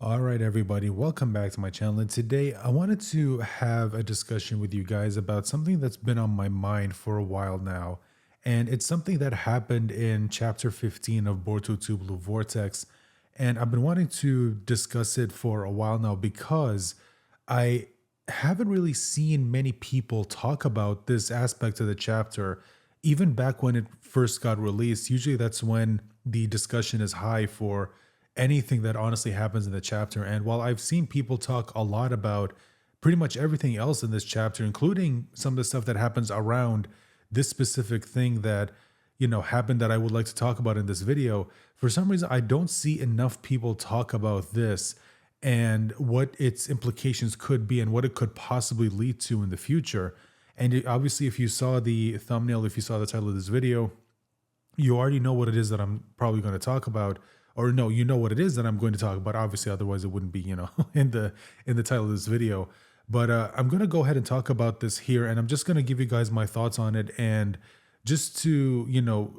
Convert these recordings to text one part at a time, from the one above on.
All right, everybody, welcome back to my channel. And today I wanted to have a discussion with you guys about something that's been on my mind for a while now. And it's something that happened in chapter 15 of Boruto 2 Blue Vortex. And I've been wanting to discuss it for a while now because I haven't really seen many people talk about this aspect of the chapter, even back when it first got released. Usually that's when the discussion is high for anything that honestly happens in the chapter. And while I've seen people talk a lot about pretty much everything else in this chapter, including some of the stuff that happens around this specific thing that, happened that I would like to talk about in this video, for some reason, I don't see enough people talk about this and what its implications could be and what it could possibly lead to in the future. And obviously, if you saw the thumbnail, if you saw the title of this video, you already know what it is that I'm probably going to talk about, or no, you know what it is that I'm going to talk about. Obviously, otherwise it wouldn't be, in the title of this video. But I'm going to go ahead and talk about this here, and I'm just going to give you guys my thoughts on it, and just to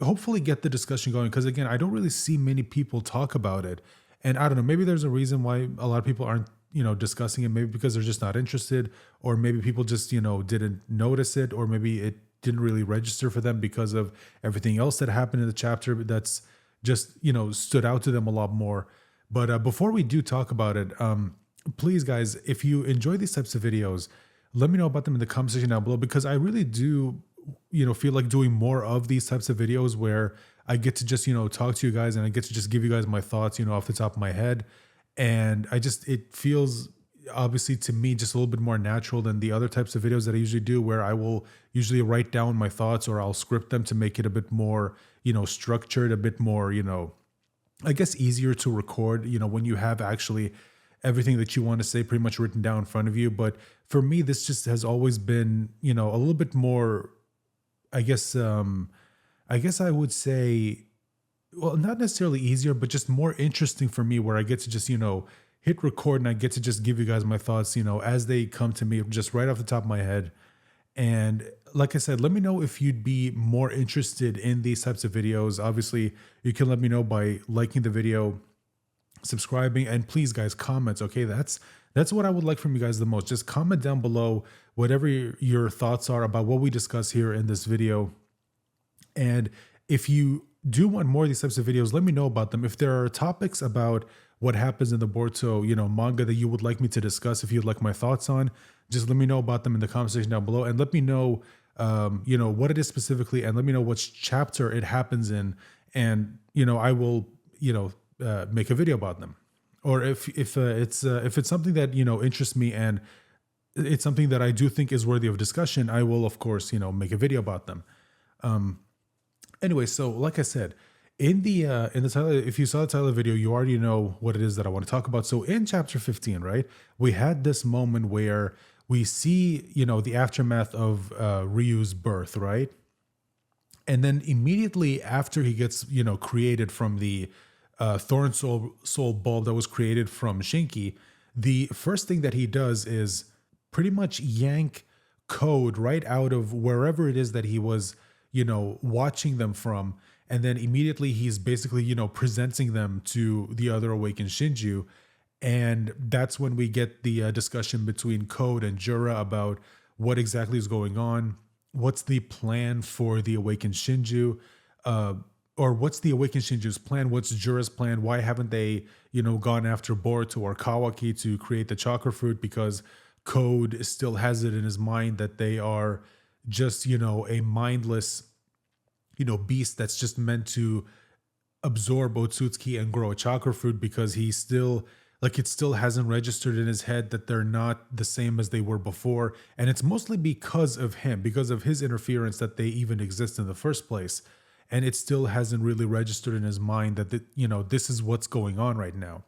hopefully get the discussion going. Because again, I don't really see many people talk about it, and I don't know. Maybe there's a reason why a lot of people aren't discussing it. Maybe because they're just not interested, or maybe people just didn't notice it, or maybe it didn't really register for them because of everything else that happened in the chapter that's just stood out to them a lot more. But before we do talk about it, please guys, if you enjoy these types of videos, let me know about them in the comment section down below, because I really do feel like doing more of these types of videos where I get to just talk to you guys, and I get to just give you guys my thoughts off the top of my head. And it feels, obviously, to me, just a little bit more natural than the other types of videos that I usually do, where I will usually write down my thoughts, or I'll script them to make it a bit more structured, a bit more I guess easier to record when you have actually everything that you want to say pretty much written down in front of you. But for me, this just has always been a little bit more, I guess I would say, well, not necessarily easier, but just more interesting for me, where I get to just hit record, and I get to just give you guys my thoughts as they come to me, just right off the top of my head. And like I said, let me know if you'd be more interested in these types of videos. Obviously, you can let me know by liking the video, subscribing, and please guys, comments. Okay, that's what I would like from you guys the most. Just comment down below whatever your thoughts are about what we discuss here in this video. And if you do want more of these types of videos, let me know about them. If there are topics about what happens in the Boruto, manga that you would like me to discuss, if you'd like my thoughts on, just let me know about them in the comment section down below, and let me know, what it is specifically, and let me know which chapter it happens in, and I will, make a video about them. Or if it's something that interests me, and it's something that I do think is worthy of discussion, I will of course make a video about them. Anyway, so like I said, in the title, if you saw the title of the video, you already know what it is that I want to talk about. So in chapter 15, right, we had this moment where we see the aftermath of Ryu's birth, right? And then immediately after he gets created from the thorn soul bulb that was created from Shinki, the first thing that he does is pretty much yank code right out of wherever it is that he was watching them from. And then immediately he's basically, presenting them to the other awakened Shinjuu. And that's when we get the discussion between Code and Jura about what exactly is going on. What's the plan for the awakened Shinjuu? Or what's the awakened Shinjuu's plan? What's Jura's plan? Why haven't they, gone after Boruto or Kawaki to create the chakra fruit? Because Code still has it in his mind that they are just, a mindless beast that's just meant to absorb Otsutsuki and grow a chakra fruit, because he still, it still hasn't registered in his head that they're not the same as they were before. And it's mostly because of him, because of his interference, that they even exist in the first place. And it still hasn't really registered in his mind that, this is what's going on right now.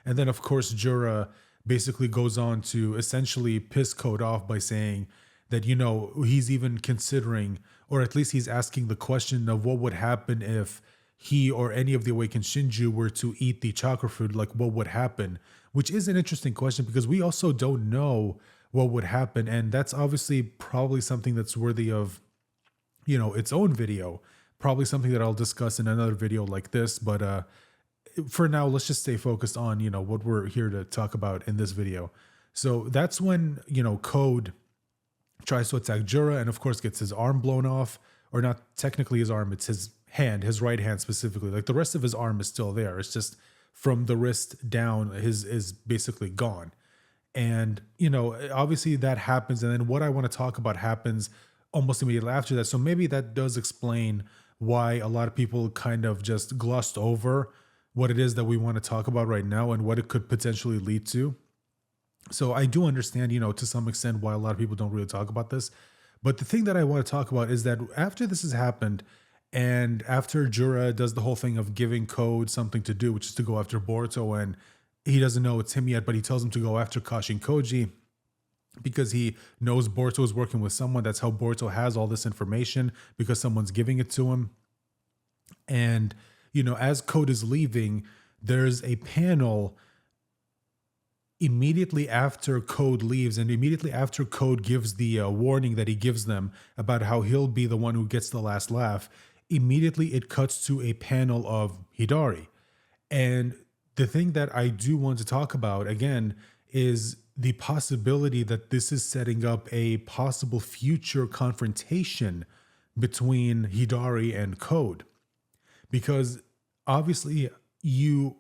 And then of course, Jura basically goes on to essentially piss Code off by saying that, he's even considering, or at least he's asking the question of what would happen if he or any of the awakened Shinjuu were to eat the chakra fruit. Like, what would happen? Which is an interesting question, because we also don't know what would happen. And that's obviously probably something that's worthy of, its own video. Probably something that I'll discuss in another video like this. But for now, let's just stay focused on, what we're here to talk about in this video. So that's when, Code tries to attack Jura and of course gets his arm blown off, or not technically his arm, it's his hand, his right hand specifically. Like the rest of his arm is still there. It's just from the wrist down, his is basically gone. And, obviously that happens. And then what I want to talk about happens almost immediately after that. So maybe that does explain why a lot of people kind of just glossed over what it is that we want to talk about right now and what it could potentially lead to. So I do understand, to some extent why a lot of people don't really talk about this. But the thing that I want to talk about is that after this has happened, and after Jura does the whole thing of giving Code something to do, which is to go after Boruto, and he doesn't know it's him yet, but he tells him to go after Kashin Koji because he knows Boruto is working with someone. That's how Boruto has all this information, because someone's giving it to him. And, as Code is leaving, there's a panel immediately after Code leaves, and immediately after Code gives the warning that he gives them about how he'll be the one who gets the last laugh. Immediately it cuts to a panel of Hidari. And the thing that I do want to talk about again is the possibility that this is setting up a possible future confrontation between Hidari and Code. Because obviously you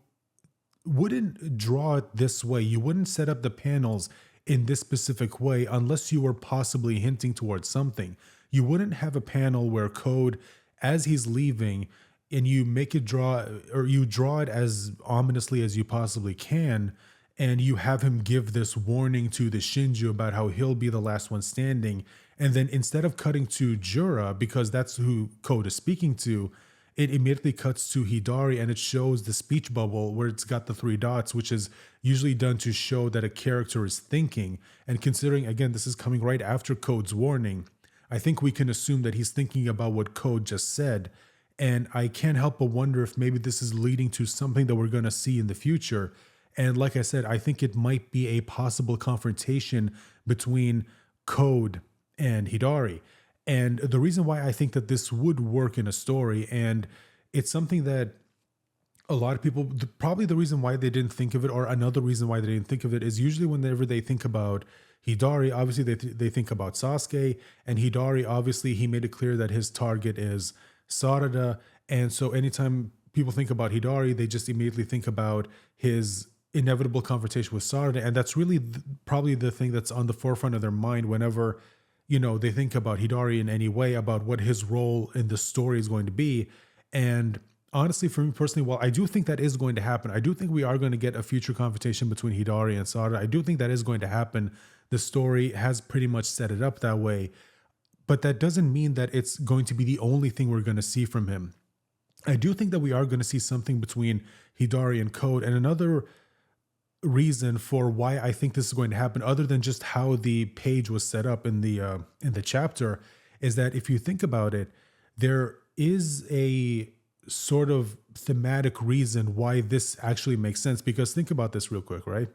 wouldn't draw it this way. You wouldn't set up the panels in this specific way unless you were possibly hinting towards something. You wouldn't have a panel where Code, as he's leaving, and you make it draw, or you draw it as ominously as you possibly can, and you have him give this warning to the Shinjuu about how he'll be the last one standing. And then instead of cutting to Jura, because that's who Code is speaking to, it immediately cuts to Hidari and it shows the speech bubble where it's got the three dots, which is usually done to show that a character is thinking. And considering, again, this is coming right after Code's warning, I think we can assume that he's thinking about what Code just said. And I can't help but wonder if maybe this is leading to something that we're going to see in the future. And like I said, I think it might be a possible confrontation between Code and Hidari. And the reason why I think that this would work in a story, and it's something that a lot of people, probably the reason why they didn't think of it, or another reason why they didn't think of it, is usually whenever they think about Hidari, obviously they think about Sasuke, and Hidari, obviously he made it clear that his target is Sarada. And so anytime people think about Hidari, they just immediately think about his inevitable confrontation with Sarada. And that's really probably the thing that's on the forefront of their mind whenever they think about Hidari in any way, about what his role in the story is going to be. And honestly, for me personally, while I do think that is going to happen, I do think we are going to get a future confrontation between Hidari and Sarada. I do think that is going to happen. The story has pretty much set it up that way. But that doesn't mean that it's going to be the only thing we're going to see from him. I do think that we are going to see something between Hidari and Code. And another reason for why I think this is going to happen, other than just how the page was set up in the chapter, is that if you think about it, there is a sort of thematic reason why this actually makes sense. Because think about this real quick, right?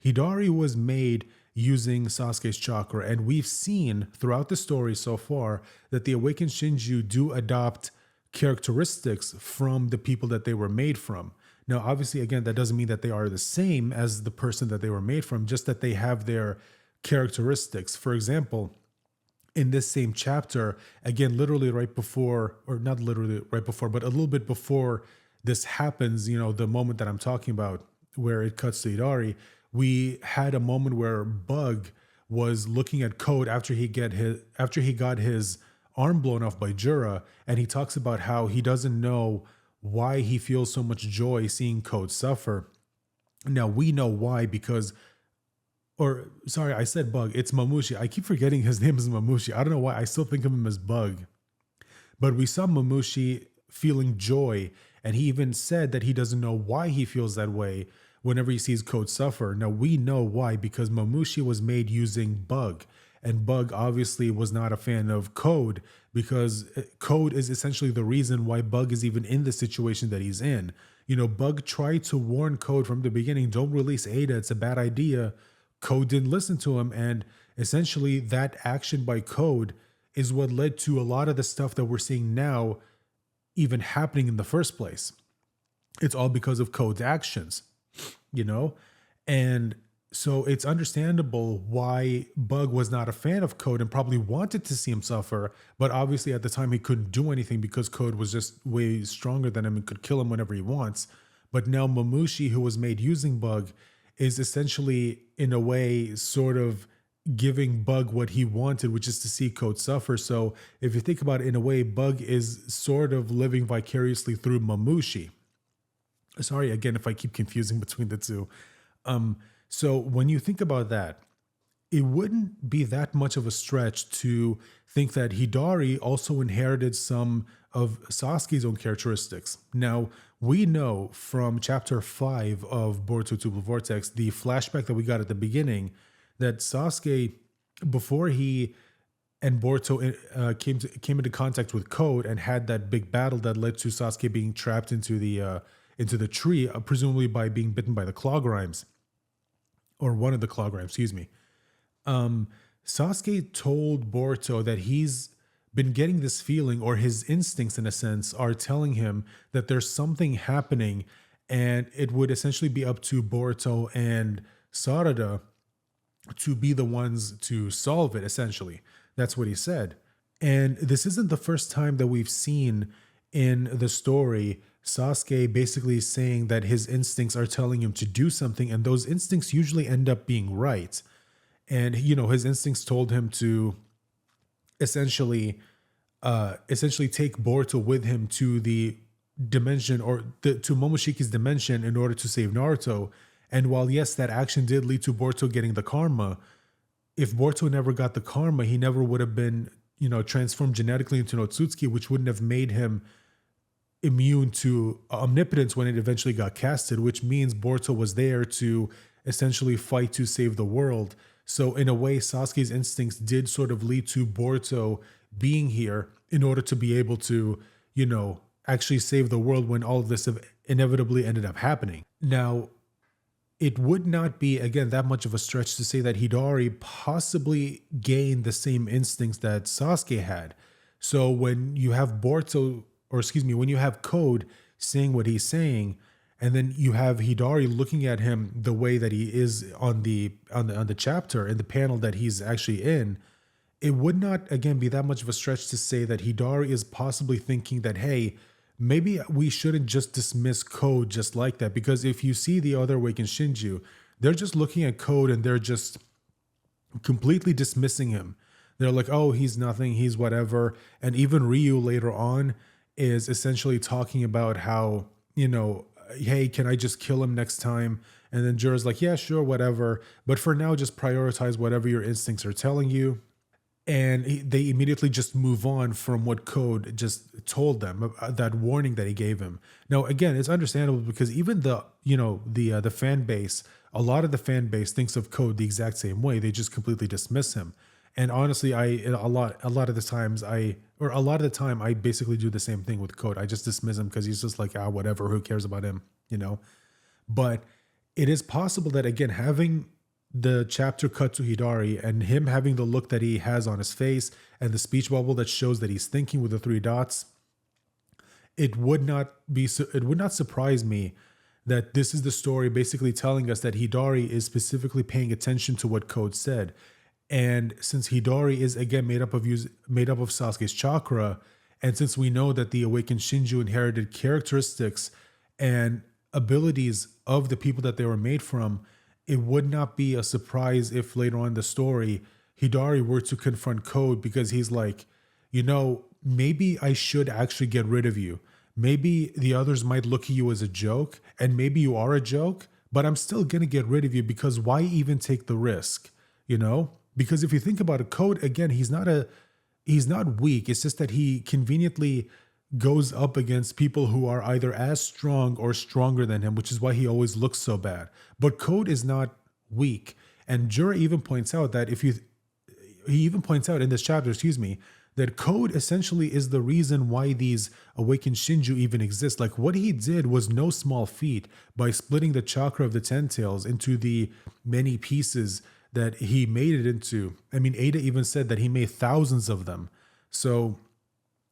Hidari was made using Sasuke's chakra, and we've seen throughout the story so far that the awakened Shinjuu do adopt characteristics from the people that they were made from. Now, obviously, again, that doesn't mean that they are the same as the person that they were made from, just that they have their characteristics. For example, in this same chapter, again, literally right before, or not literally right before, but a little bit before this happens, the moment that I'm talking about where it cuts to Hidari, we had a moment where Bug was looking at Code after he got his arm blown off by Jura, and he talks about how he doesn't know why he feels so much joy seeing Code suffer. Now we know why, because, or sorry, I said Bug, it's Mamushi. I keep forgetting his name is Mamushi. I don't know why, I still think of him as Bug. But we saw Mamushi feeling joy, and he even said that he doesn't know why he feels that way whenever he sees Code suffer. Now we know why, because Mamushi was made using Bug, and Bug obviously was not a fan of Code, because Code is essentially the reason why Bug is even in the situation that he's in. Bug tried to warn Code from the beginning, don't release Ada, it's a bad idea. Code didn't listen to him, and essentially that action by Code is what led to a lot of the stuff that we're seeing now even happening in the first place. It's all because of Code's actions, you know? And so it's understandable why Bug was not a fan of Code and probably wanted to see him suffer. But obviously, at the time, he couldn't do anything because Code was just way stronger than him and could kill him whenever he wants. But now Mamushi, who was made using Bug, is essentially, in a way, sort of giving Bug what he wanted, which is to see Code suffer. So if you think about it in a way, Bug is sort of living vicariously through Mamushi. Sorry again if I keep confusing between the two. So when you think about that, it wouldn't be that much of a stretch to think that Hidari also inherited some of Sasuke's own characteristics. Now, we know from chapter 5 of Boruto 2 Blue Vortex, the flashback that we got at the beginning, that Sasuke, before he and Boruto came into contact with Code and had that big battle that led to Sasuke being trapped into the tree, presumably by being bitten by the claw grimes, or one of the claw grimes, excuse me. Sasuke told Boruto that he's been getting this feeling, or his instincts, in a sense, are telling him that there's something happening, and it would essentially be up to Boruto and Sarada to be the ones to solve it, essentially. That's what he said. And this isn't the first time that we've seen in the story Sasuke basically saying that his instincts are telling him to do something, and those instincts usually end up being right. And his instincts told him to essentially take Boruto with him to the dimension, or to Momoshiki's dimension, in order to save Naruto. And while yes, that action did lead to Boruto getting the karma, if Boruto never got the karma, he never would have been, transformed genetically into Otsutsuki, which wouldn't have made him immune to omnipotence when it eventually got casted, which means Boruto was there to essentially fight to save the world. So in a way, Sasuke's instincts did sort of lead to Boruto being here in order to be able to, actually save the world when all of this inevitably ended up happening. Now, it would not be, again, that much of a stretch to say that Hidari possibly gained the same instincts that Sasuke had. So when you have when you have Code saying what he's saying, and then you have Hidari looking at him the way that he is on the chapter, in the panel that he's actually in, it would not, again, be that much of a stretch to say that Hidari is possibly thinking that, hey, maybe we shouldn't just dismiss Code just like that. Because if you see the other Awakened Shinjuu, they're just looking at Code and they're just completely dismissing him. They're like, oh, he's nothing, he's whatever. And even Ryu later on is essentially talking about how, hey, can I just kill him next time? And then Jura's like, yeah, sure, whatever. But for now, just prioritize whatever your instincts are telling you. And they immediately just move on from what Code just told them, that warning that he gave him. Now, again, it's understandable because even the fan base, a lot of the fan base thinks of Code the exact same way. They just completely dismiss him. And honestly, a lot of the time I basically do the same thing with Code. I just dismiss him because he's just like, whatever, who cares about him, But it is possible that, again, having the chapter cut to Hidari and him having the look that he has on his face and the speech bubble that shows that he's thinking with the 3 dots, it would not surprise me that this is the story basically telling us that Hidari is specifically paying attention to what Code said. And since Hidari is, again, made up of Sasuke's chakra, and since we know that the Awakened Shinjuu inherited characteristics and abilities of the people that they were made from, it would not be a surprise if later on in the story, Hidari were to confront Code, because he's like, maybe I should actually get rid of you. Maybe the others might look at you as a joke, and maybe you are a joke, but I'm still going to get rid of you, because why even take the risk, Because if you think about it, Code, again, he's not weak. It's just that he conveniently goes up against people who are either as strong or stronger than him, which is why he always looks so bad. But Code is not weak. And Jura even points out that he even points out in this chapter, that Code essentially is the reason why these Awakened Shinjuu even exist. Like, what he did was no small feat by splitting the chakra of the Ten Tails into the many pieces that he made it into. I mean, Ada even said that he made thousands of them. So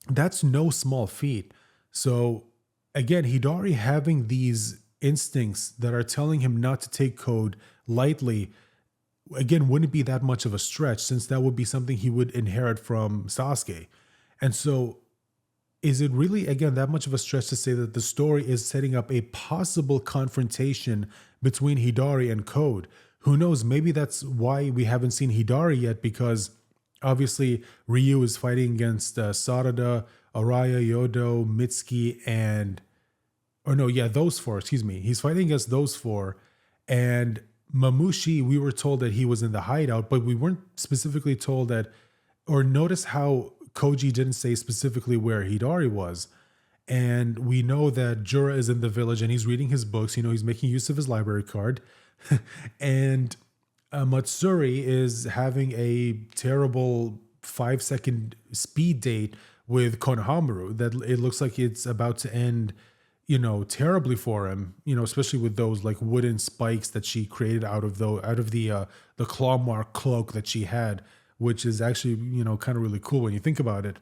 that's no small feat. So again, Hidari having these instincts that are telling him not to take code lightly, again, wouldn't be that much of a stretch since that would be something he would inherit from Sasuke. And so, is it really, again, that much of a stretch to say that the story is setting up a possible confrontation between Hidari and Code? Who knows? Maybe that's why we haven't seen Hidari yet, because obviously Ryu is fighting against Sarada, Araya, Yodo, Mitsuki, and or no, yeah, those four, excuse me. He's fighting against those four. And Mamushi, we were told that he was in the hideout, but we weren't specifically told that, or notice how Koji didn't say specifically where Hidari was. And we know that Jura is in the village and he's reading his books. You know, he's making use of his library card. And Matsuri is having a terrible 5-second speed date with Konohamaru that it looks like it's about to end, you know, terribly for him, you know, especially with those like wooden spikes that she created out of the claw mark cloak that she had, which is actually, you know, kind of really cool when you think about it.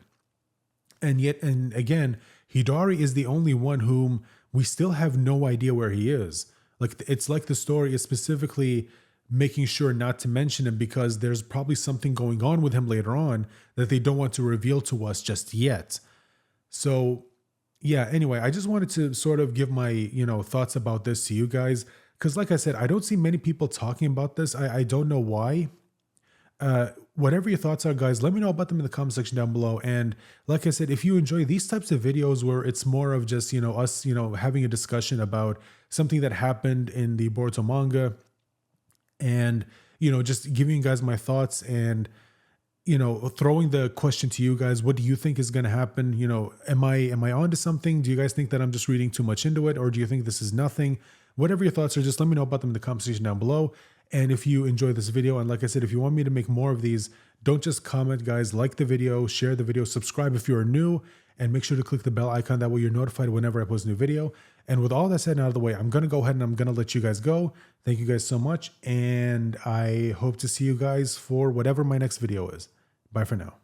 And yet, and again, Hidari is the only one whom we still have no idea where he is. Like, it's like the story is specifically making sure not to mention him because there's probably something going on with him later on that they don't want to reveal to us just yet. So, yeah, anyway, I just wanted to sort of give my, you know, thoughts about this to you guys. Because like I said, I don't see many people talking about this. I don't know why. Whatever your thoughts are, guys, let me know about them in the comment section down below. And like I said, if you enjoy these types of videos where it's more of just, you know, us, you know, having a discussion about something that happened in the Boruto manga and, you know, just giving you guys my thoughts and, you know, throwing the question to you guys, what do you think is going to happen? You know, am I onto something? Do you guys think that I'm just reading too much into it? Or do you think this is nothing? Whatever your thoughts are, just let me know about them in the comment section down below. And if you enjoy this video, and like I said, if you want me to make more of these, don't just comment, guys. Like the video, share the video, subscribe if you're new, and make sure to click the bell icon. That way you're notified whenever I post a new video. And with all that said and out of the way, I'm going to go ahead and I'm going to let you guys go. Thank you guys so much. And I hope to see you guys for whatever my next video is. Bye for now.